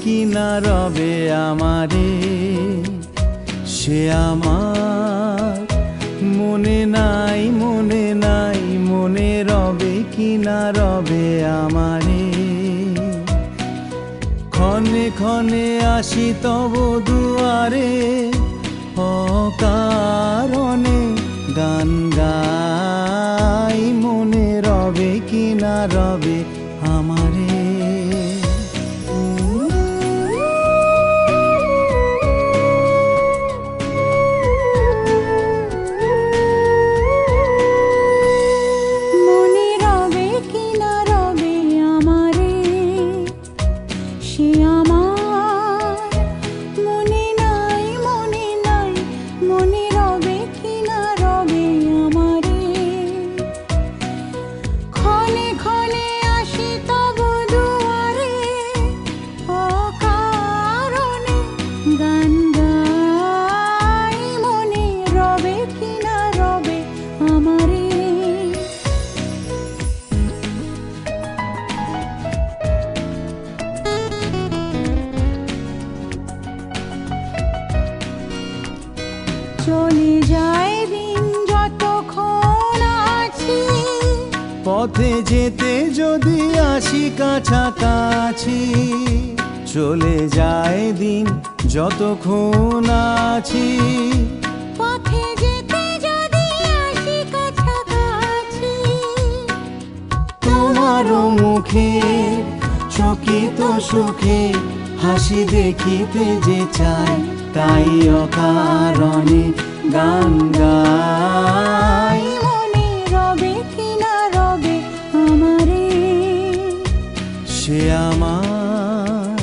কি না রবে আমারে, সে আমার মনে নাই, মনে নাই, মনে রবে কি না রবে আমারে। ক্ষণে ক্ষণে আসি তব দুয়ারে, অকারণে গান গাই, মনে রবে কি না রবে আমারে। চলে যায় দিন যতক্ষণ আছি, পথে যেতে যদি আসি কাছাকাছি। চলে যায় দিন যতক্ষণ আছি, পথে যেতে যদি আসি কাছাকাছি। তোমারও মুখে চকিত সুখে হাসি দেখিতে যে চাই, তাই অকারণে গান গাই, মনে রবে কি না রবে আমারে। সে আমার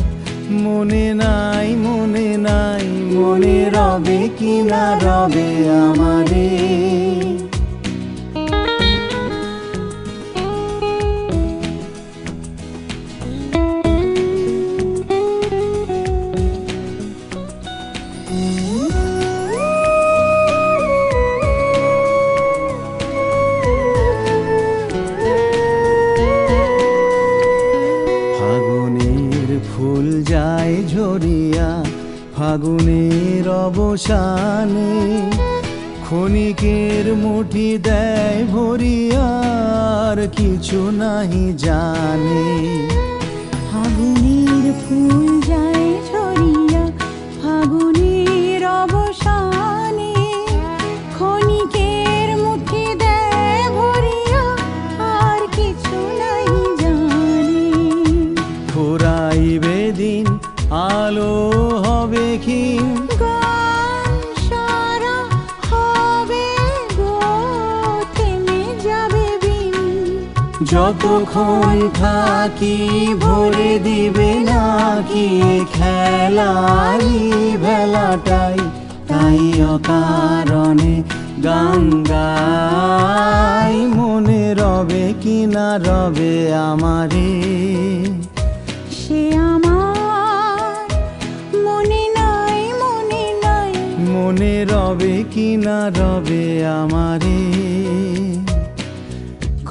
মনে নাই, মনে নাই, মনে রবে কি না রবে আমারে। ফুল যায় ঝরিয়া ফাগুনের অবসানে, ক্ষণিকের মুঠি দেয় ভরিয়া, আর কিছু নাহি জানে। ফাগুনের ফুল যায় ঝরিয়া ফাগুনের অবসানে, ক্ষণিকের মুঠি দেয় ভরিয়া, আর কিছু নাই জানে। ফুরাইবে দিন আলো হবে ক্ষীণ, গান সারা হবে গো, থেমে যাবে বিন। যতক্ষণ থাকি ভরে দিবে নাকি খেলারি ভেলাটাই, তাই অকারণে গান গাই, মনে রবে কি না রবে আমারে। সে আমার মনে নাই, মনে নাই, মনে রবে কি না রবে আমারে।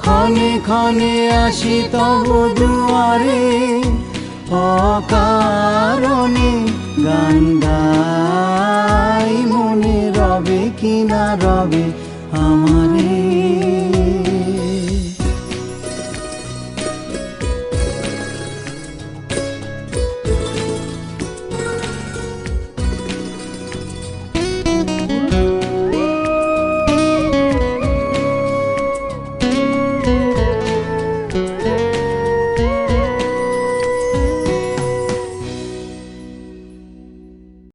ক্ষণে ক্ষণে আসি তব দুয়ারে, অকারণে গান গাই, মনে রবে কি না রবে